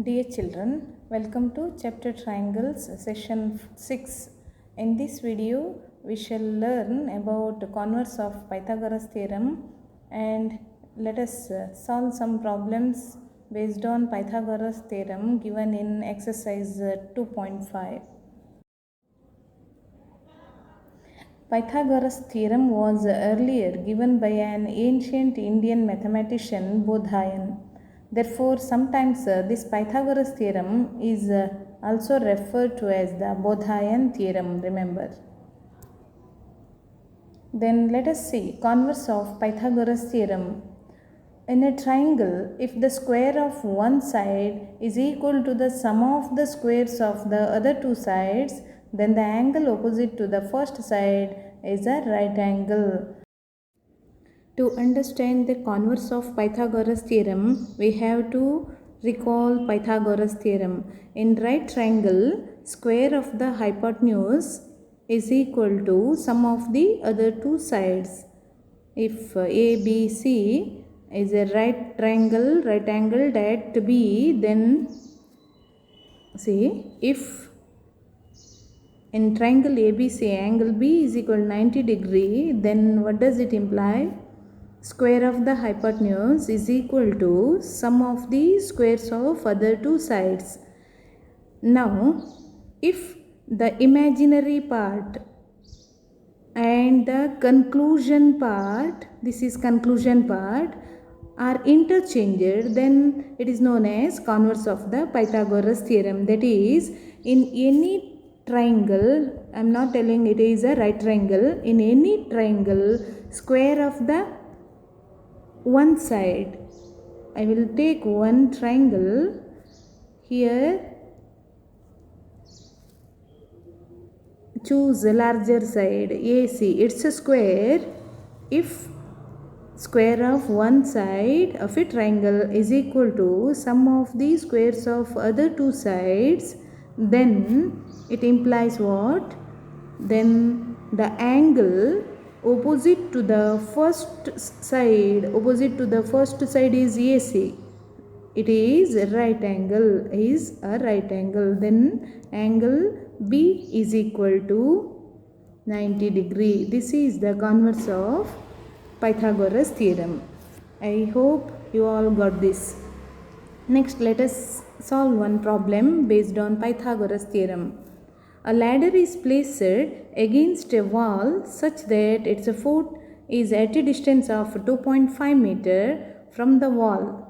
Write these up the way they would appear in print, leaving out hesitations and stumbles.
Dear children, welcome to Chapter Triangles, Session 6. In this video, we shall learn about the converse of Pythagoras theorem and let us solve some problems based on Pythagoras theorem given in exercise 2.5. Pythagoras theorem was earlier given by an ancient Indian mathematician Bodhayan. Therefore, sometimes this Pythagoras theorem is also referred to as the Bodhayan theorem, remember. Then let us see converse of Pythagoras theorem. In a triangle, if the square of one side is equal to the sum of the squares of the other two sides, then the angle opposite to the first side is a right angle. To understand the converse of Pythagoras theorem, we have to recall Pythagoras theorem. In right triangle, square of the hypotenuse is equal to sum of the other two sides. If ABC is a right angled at B, then see, if in triangle ABC angle B is equal to 90 degree, then what does it imply? Square of the hypotenuse is equal to sum of the squares of other two sides. Now, if the imaginary part and the conclusion part, this is conclusion part, are interchanged, then it is known as converse of the Pythagoras theorem. That is, in any triangle, I am not telling it is a right triangle, in any triangle, square of the one side, I will take one triangle here, choose a larger side AC, it's a square. If square of one side of a triangle is equal to sum of the squares of other two sides, then it implies what? Then the angle opposite to the first side is AC. It is a right angle, then angle B is equal to 90 degree. This is the converse of Pythagoras theorem. I hope you all got this. Next, let us solve one problem based on Pythagoras theorem. A ladder is placed against a wall such that its foot is at a distance of 2.5 meter from the wall,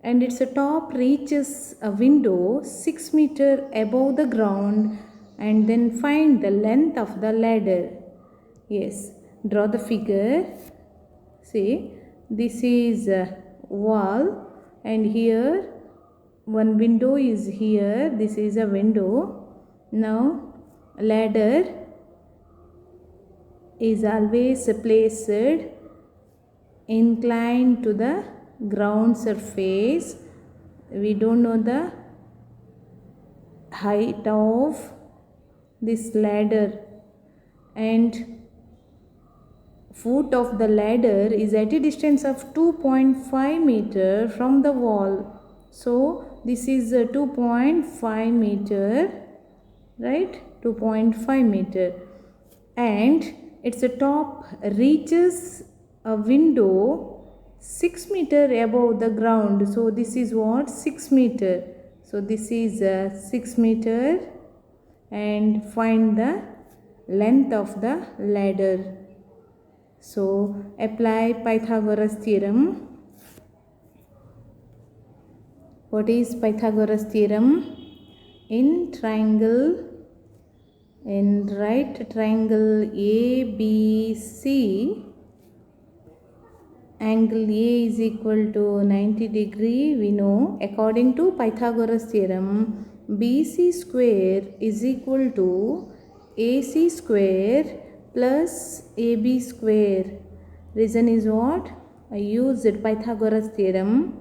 and its top reaches a window 6 meter above the ground, and then find the length of the ladder. Yes, draw the figure. See, this is a wall, and here one window is here. This is a window. Now ladder is always placed inclined to the ground surface. We don't know the height of this ladder, and foot of the ladder is at a distance of 2.5 meter from the wall. So this is a 2.5 meter, right? 2.5 meter, and its top reaches a window 6 meter above the ground. So this is what? 6 meter. So this is 6 meter, and find the length of the ladder. So apply Pythagoras theorem. What is Pythagoras theorem? In right triangle ABC, angle A is equal to 90 degree. We know, according to Pythagoras theorem, BC square is equal to AC square plus AB square. Reason is what? I used Pythagoras theorem.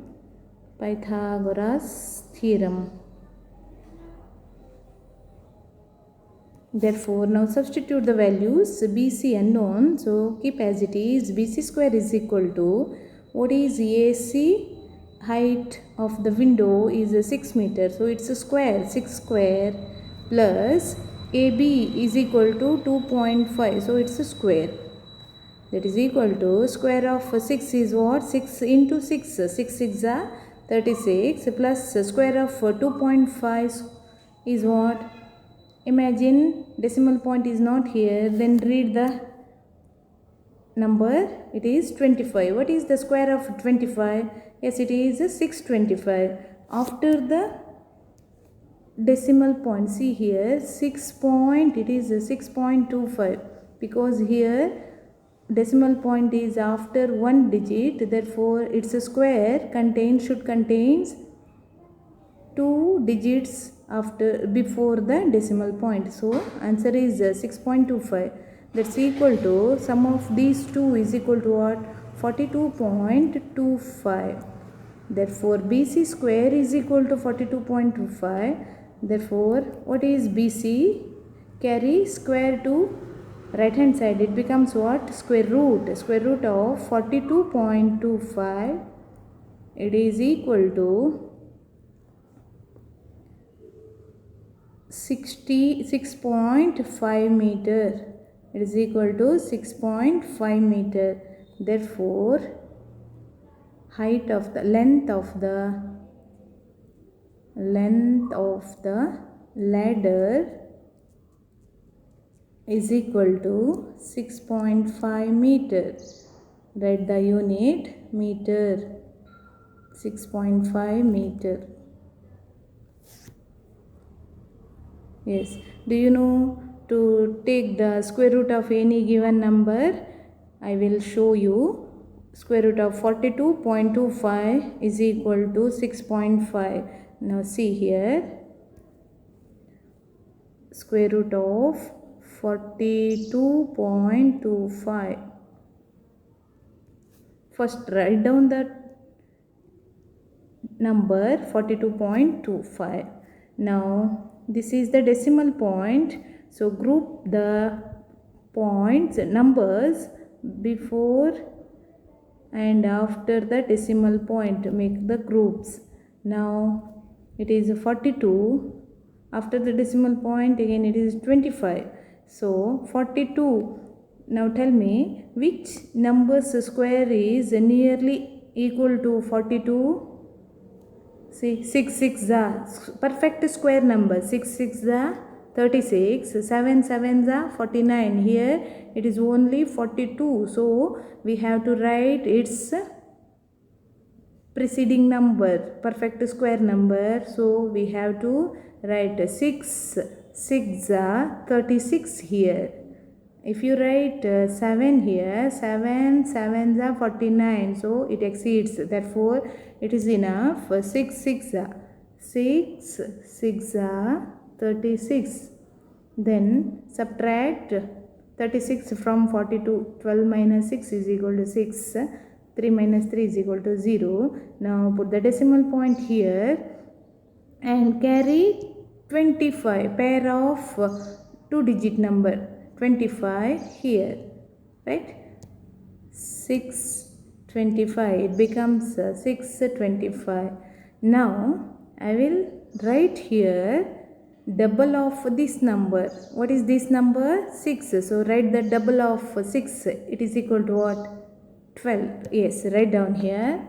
Therefore, now substitute the values. BC unknown, so keep as it is. BC square is equal to, what is AC? height of the window is 6 meter, so it's a square. 6 square plus AB is equal to 2.5, so it's a square. That is equal to square of 6 is what? 6 into 6. 6 6 are 36 plus square of 2.5 is what? Imagine decimal point is not here, then read the number. It is 25. What is the square of 25? Yes, it is 625. After the decimal point, see here 6 point, it is 6.25, because here decimal point is after one digit, therefore its a square should contains 2 digits after before the decimal point. So answer is 6.25. That's equal to sum of these two is equal to what? 42.25. Therefore BC square is equal to 42.25. Therefore what is BC? Carry square to right hand side, it becomes what? Square root of 42.25. it is equal to 6.5 meter. It is equal to 6.5 meter. Therefore length of the ladder is equal to 6.5 meter. Write the unit meter. 6.5 meter. Yes. Do you know to take the square root of any given number? I will show you. Square root of 42.25 is equal to 6.5. Now see here. Square root of 42.25. First write down the number 42.25. Now this is the decimal point. So group the points, numbers before and after the decimal point. Make the groups. Now it is 42. After the decimal point again it is 25. So 42. Now tell me which number's square is nearly equal to 42? See, 6 6 are perfect square number. 6 6 are 36, 7 7 are 49. Here it is only 42. So we have to write its preceding number, perfect square number. So we have to write 6 6 are 36 here. If you write 7 here, 7 7s are 49. So it exceeds. Therefore it is enough. 6 6 are 36. Then subtract 36 from 42. 12 minus 6 is equal to 6. 3 minus 3 is equal to 0. Now put the decimal point here and carry 25, pair of 2-digit number 25 here, right? 625, it becomes 625. Now I will write here double of this number. What is this number? 6. So write the double of 6. It is equal to what? 12. Yes, write down here.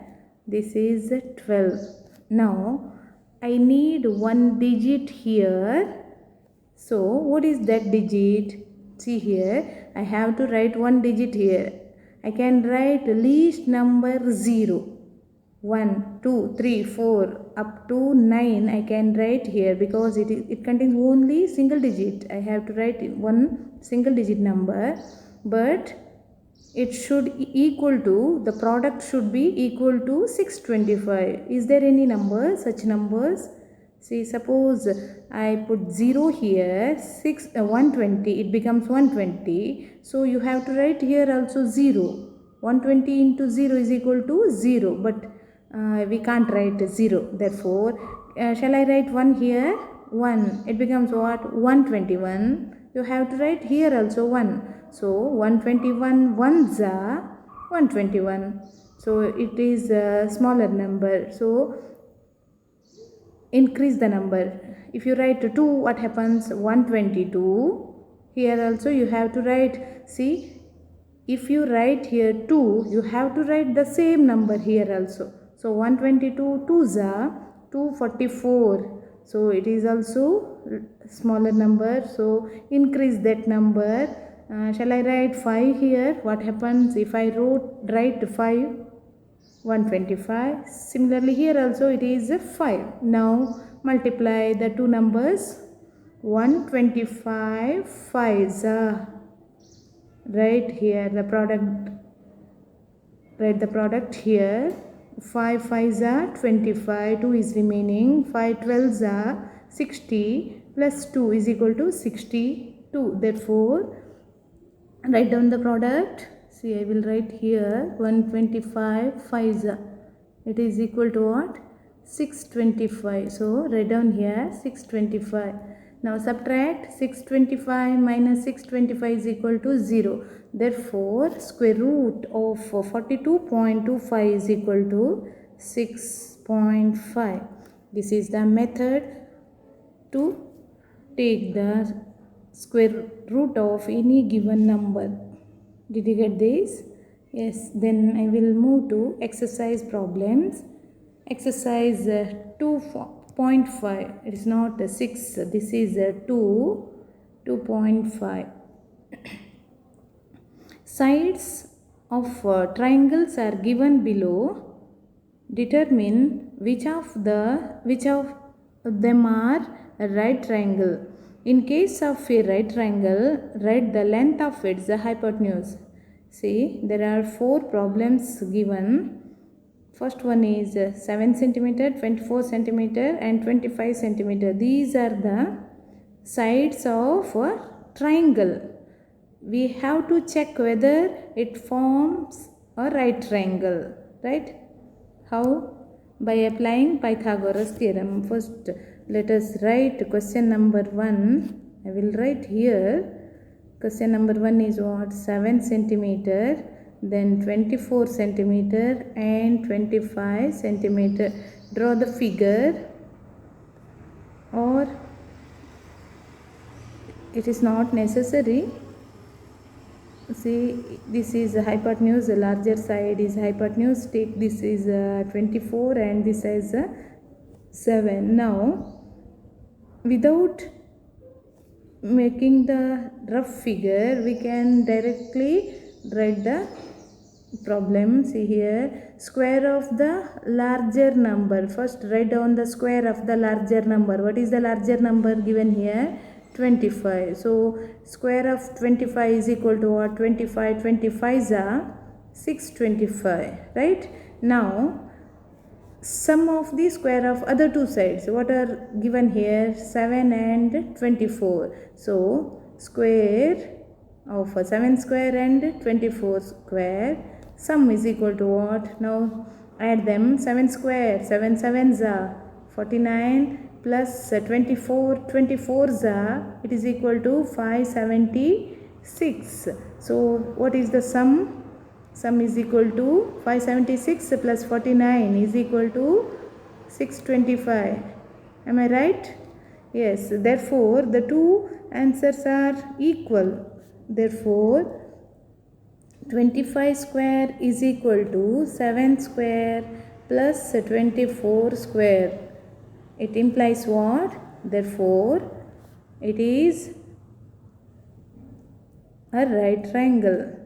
This is 12. Now I need one digit here. So what is that digit? See here, I have to write one digit here. I can write least number 0. 1, 2, 3, 4 up to 9 I can write here, because it contains only single digit. I have to write one single digit number, but it should equal to, the product should be equal to 625. Is there any number, such numbers? See, suppose I put 0 here, 120, it becomes 120. So you have to write here also 0. 120 into 0 is equal to 0, but we can't write 0. Therefore, shall I write 1 here? 1. It becomes what? 121. You have to write here also 1. So 121 ones are 121. so it is a smaller number, so increase the number. If you write 2, what happens? 122. Here also you have to write, see, if you write here 2, you have to write the same number here also. So 122 2s are 244. So it is also smaller number, so increase that number. Shall I write 5 here? What happens if I write 5? 125. Similarly here also it is 5. Now multiply the two numbers. 125 5s are, write here the product, write the product here. 5 5s are 25, 2 is remaining, 5 12s are 60 plus 2 is equal to 62. Therefore write down the product. See, I will write here 125 5s are, it is equal to what? 625. So write down here 625. Now subtract 625 minus 625 is equal to 0. Therefore square root of 42.25 is equal to 6.5. This is the method to take the square root of any given number. Did you get this? Yes. Then I will move to exercise problems. Exercise 2.5. It is not 6. This is 2.5. Sides of triangles are given below. Determine which of them are a right triangle. In case of a right triangle, write the length of its hypotenuse. See, there are 4 problems given. First one is 7 cm, 24 cm and 25 cm. These are the sides of a triangle. We have to check whether it forms a right triangle, right? How? By applying Pythagoras theorem. First, let us write question number 1. I will write here. Question number 1 is what? 7 cm, then 24 cm and 25 cm. Draw the figure, or it is not necessary. See, this is hypotenuse, the larger side is hypotenuse. Take this is 24 and this is 7. Now, without making the rough figure, we can directly write the problem. See here, square of the larger number. First write down the square of the larger number. What is the larger number given here? 25. So square of 25 is equal to what? 25. 25s are 625, right? Now sum of the square of other two sides. What are given here? 7 and 24. So square of 7 square and 24 square, sum is equal to what? Now add them. 7 square, 7 sevens are 49 plus 24 24s are, it is equal to 576. So what is the sum? Sum is equal to 576 plus 49 is equal to 625. Am I right? Yes. Therefore the two answers are equal. Therefore 25 square is equal to 7 square plus 24 square. It implies what? Therefore it is a right triangle.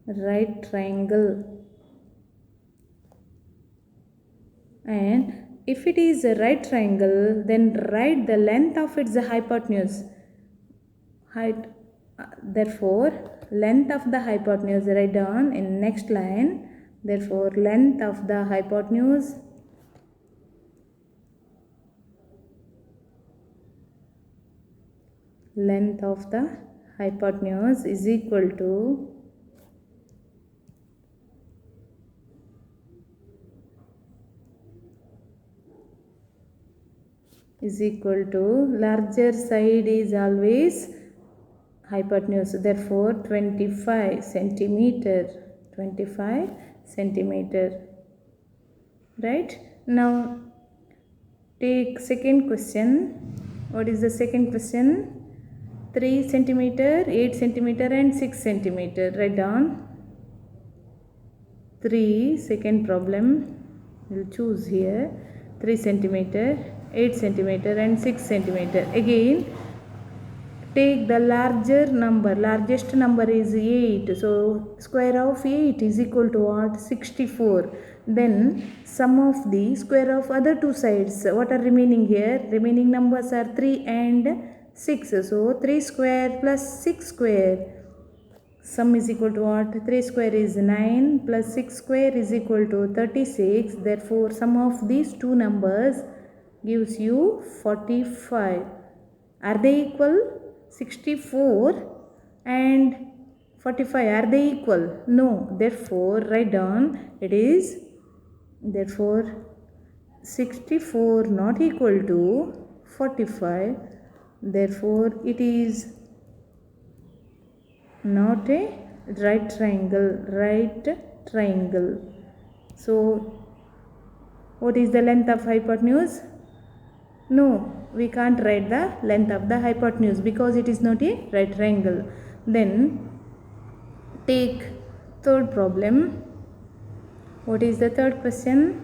Right triangle. And if it is a right triangle, then write the length of its hypotenuse. Therefore length of the hypotenuse, write down in next line. Therefore length of the hypotenuse is equal to larger side is always hypotenuse. Therefore 25 centimeter. 25 centimeter. Right? Now take second question. What is the second question? 3 centimeter, 8 centimeter and 6 centimeter. Write down. 3, second problem. We'll choose here. 3 centimeter, 8 centimeter and 6 centimeter. Again, take the larger number. Largest number is 8. So, square of 8 is equal to what? 64. Then, sum of the square of other two sides. What are remaining here? Remaining numbers are 3 and 6. So, 3 square plus 6 square. Sum is equal to what? 3 square is 9 plus 6 square is equal to 36. Therefore, sum of these two numbers gives you 45. Are they equal? 64 and 45. Are they equal? No. Therefore, write down it is, therefore, 64 not equal to 45. Therefore, it is not a right triangle. So, what is the length of hypotenuse? No, we can't write the length of the hypotenuse because it is not a right triangle. Then take third problem. What is the third question?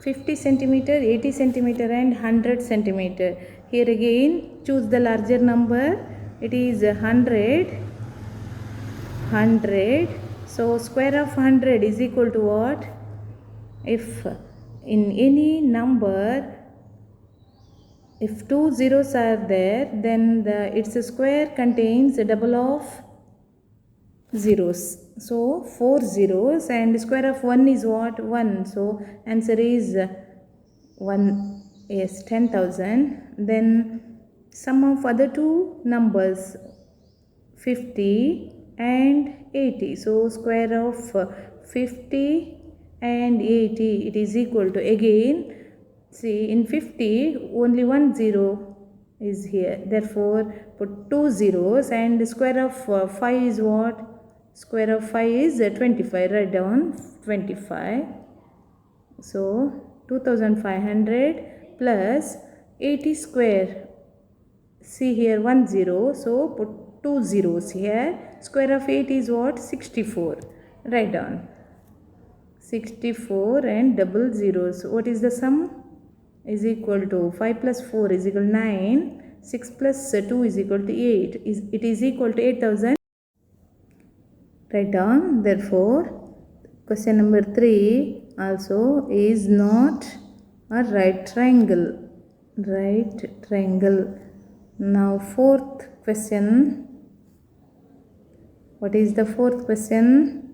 50 centimeter, 80 centimeter and 100 centimeter. Here again choose the larger number. It is 100. So square of 100 is equal to what? If in any number, if 2 zeros are there, then its square contains a double of zeros. So 4 zeros and square of 1 is what? 1. So answer is 1. Yes, 10,000. Then sum of other two numbers 50 and 80. So square of 50 and 80, it is equal to, again see, in 50 only 1 zero is here, therefore put 2 zeros and square of 5 is what? Square of 5 is 25. Write down 25. So 2500 plus 80 square. See here 1 zero, so put 2 zeros here. Square of 8 is what? 64. Write down 64 and double zeros. What is the sum? Is equal to 5 plus 4 is equal to 9. 6 plus 2 is equal to 8. It is equal to 8,000. Write down. Therefore, question number 3 also is not a right triangle. Now fourth question. What is the fourth question?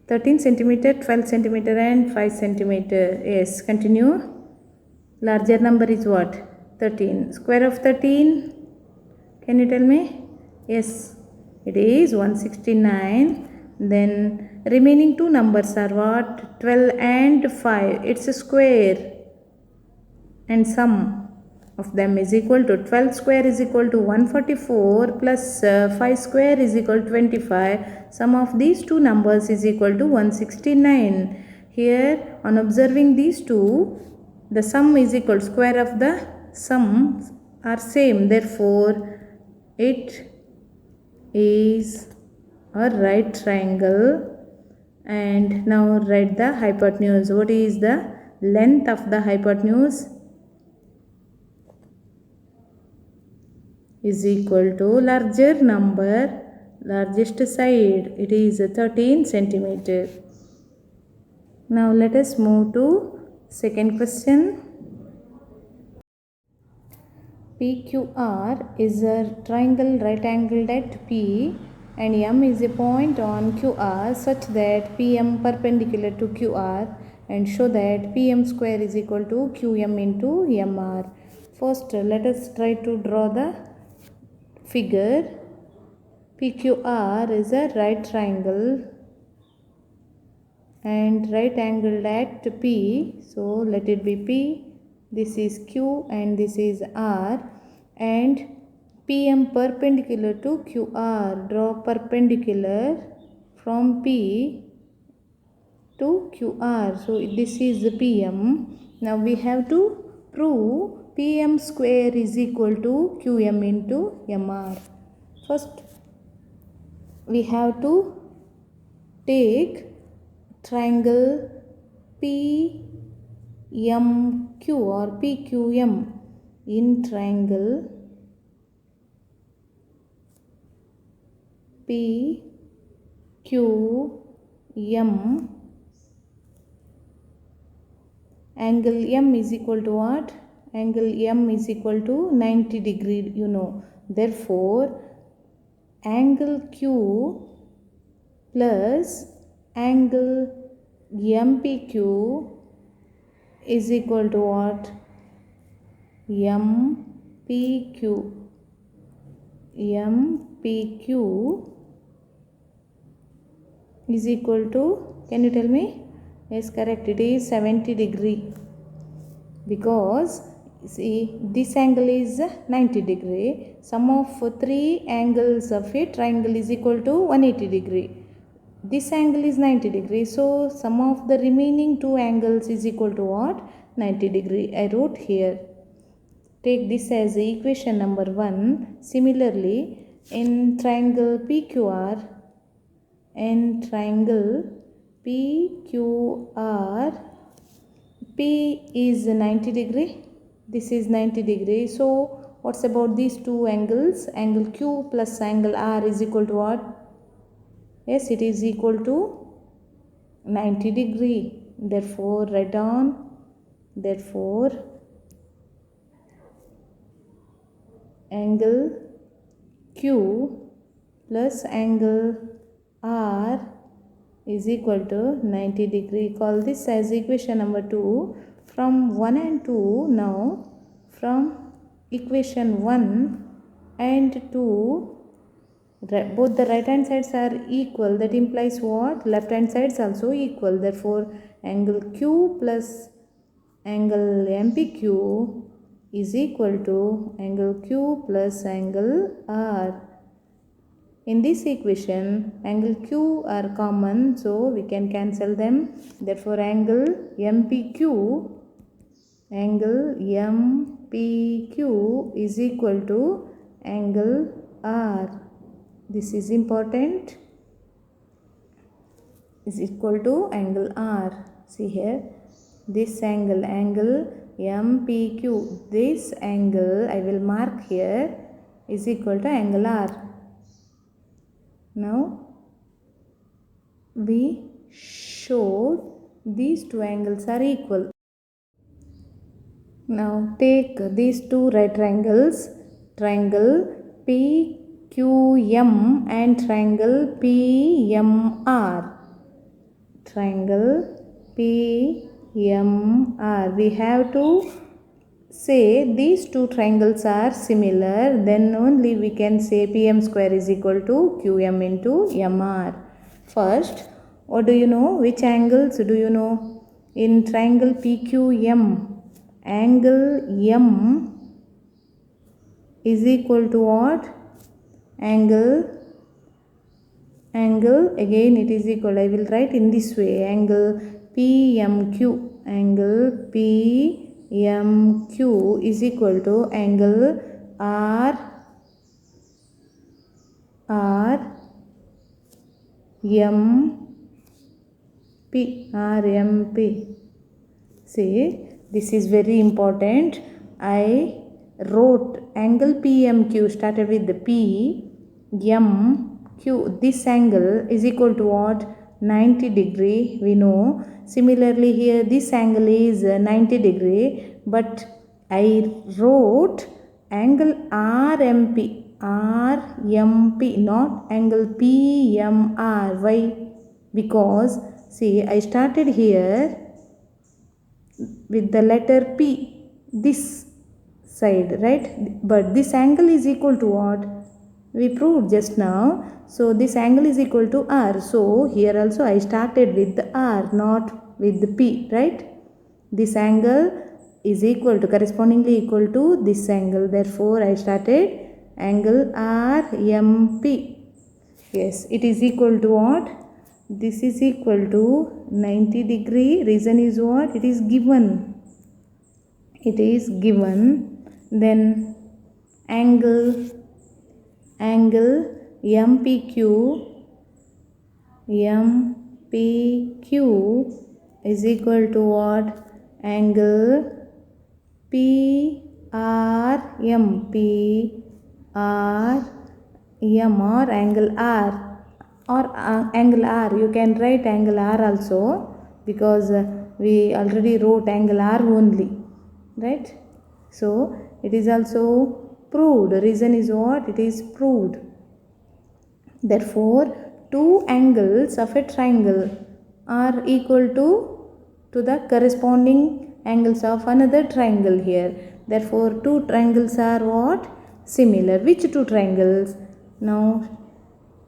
13 centimeter, 12 centimeter and 5 centimeter. Yes, continue. Larger number is what? 13. Square of 13. Can you tell me? Yes, it is 169. Then remaining two numbers are what? 12 and 5. It's a square. And sum of them is equal to 12 square is equal to 144 plus 5 square is equal to 25. Sum of these two numbers is equal to 169. Here on observing these two, the sum is equal to square of the sums are same. Therefore, it is a right triangle. And now write the hypotenuse. What is the length of the hypotenuse? Is equal to larger number, largest side, it is 13 centimeter. Now let us move to second question. PQR is a triangle right angled at P and M is a point on QR such that PM perpendicular to QR, and show that PM square is equal to QM into MR. First let us try to draw the figure. PQR is a right triangle and right angled at P. So let it be P. This is Q and this is R. And PM perpendicular to QR. Draw perpendicular from P to QR. So this is the PM. Now we have to prove PM square is equal to QM into MR. First we have to take triangle PMQ or PQM. In triangle PQM, angle M is equal to what? Angle M is equal to 90 degree, you know. Therefore, angle Q plus angle MPQ is equal to what? MPQ is equal to, can you tell me? Yes, correct, it is 70 degree, because see this angle is 90 degree. Sum of three angles of a triangle is equal to 180 degree. This angle is 90 degree, so sum of the remaining two angles is equal to what? 90 degree. I wrote here. Take this as equation number 1. Similarly, in triangle PQR, P is 90 degree, this is 90 degree. So what's about these two angles? Angle Q plus angle R is equal to what? Yes, it is equal to 90 degree. Therefore, write down, therefore angle Q plus angle R is equal to 90 degree. Call this as equation number 2. From 1 and 2, now from equation 1 and 2, both the right hand sides are equal. That implies what? Left hand sides also equal. Therefore, angle Q plus angle MPQ is equal to angle Q plus angle R. In this equation, angle Q are common, so we can cancel them. Therefore, angle MPQ is equal to angle R. This is important. Is equal to angle R. See here, this angle MPQ, this angle I will mark here, is equal to angle R. Now we showed these two angles are equal. Now take these two right triangles, triangle PQM and triangle PMR. Triangle PMR. We have to say these two triangles are similar, then only we can say PM square is equal to QM into MR. First, what do you know? Which angles do you know? In triangle PQM, angle M is equal to what? Angle again it is equal. I will write in this way. Angle PMQ. Angle PMQ is equal to angle RMP. See, this is very important. I wrote angle PMQ started with the P, M, Q. This angle is equal to what? 90 degree. We know. Similarly, here this angle is 90 degree, but I wrote angle RMP, not angle PMR. Why? Because see, I started here with the letter P, this side, right? But this angle is equal to what? We proved just now. So this angle is equal to R. So here also I started with the R, not with the P, right? This angle is equal to, correspondingly equal to this angle. Therefore, I started Angle RMP. Yes, it is equal to what? This is equal to 90 degree. Reason is what? It is given. It is given. Then angle MPQ is equal to what? Angle PRMP or angle R or angle R. You can write angle R also, because we already wrote angle R only, right? So it is also proved. Reason is what? It is proved. Therefore, two angles of a triangle are equal to the corresponding angles of another triangle here. Therefore, two triangles are what? Similar. Which two triangles? Now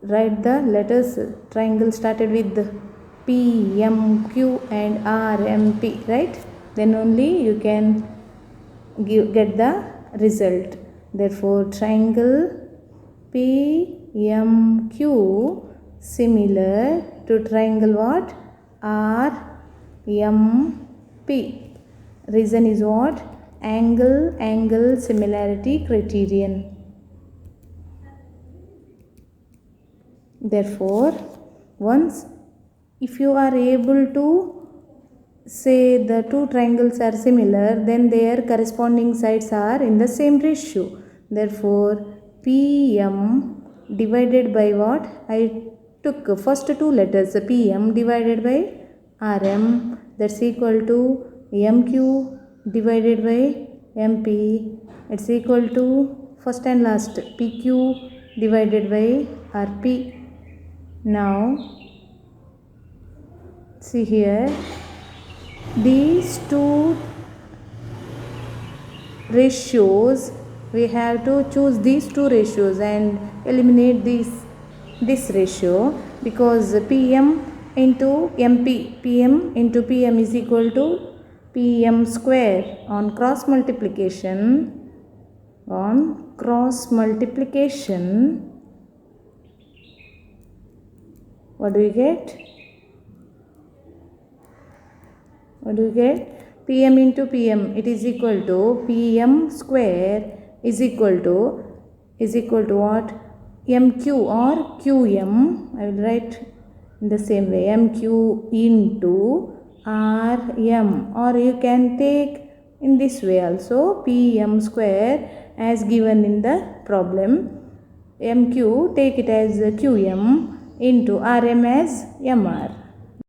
write the letters. Triangle started with PMQ and RMP, right? Then only you can get the result. Therefore, triangle PMQ similar to triangle what? RMP. Reason is what? Angle similarity criterion. Therefore, once if you are able to say the two triangles are similar, then their corresponding sides are in the same ratio. Therefore, PM divided by what? I took first two letters, PM divided by RM, that's equal to MQ divided by MP, it's equal to first and last PQ divided by RP. Now see here, these two ratios, we have to choose these two ratios and eliminate this ratio, because PM into MP, PM into PM is equal to PM square. On cross multiplication, what do we get? PM into PM, it is equal to PM square is equal to what? MQ or QM. I will write in the same way, MQ into RM, or you can take in this way also, PM square as given in the problem. MQ, take it as QM into RM as MR.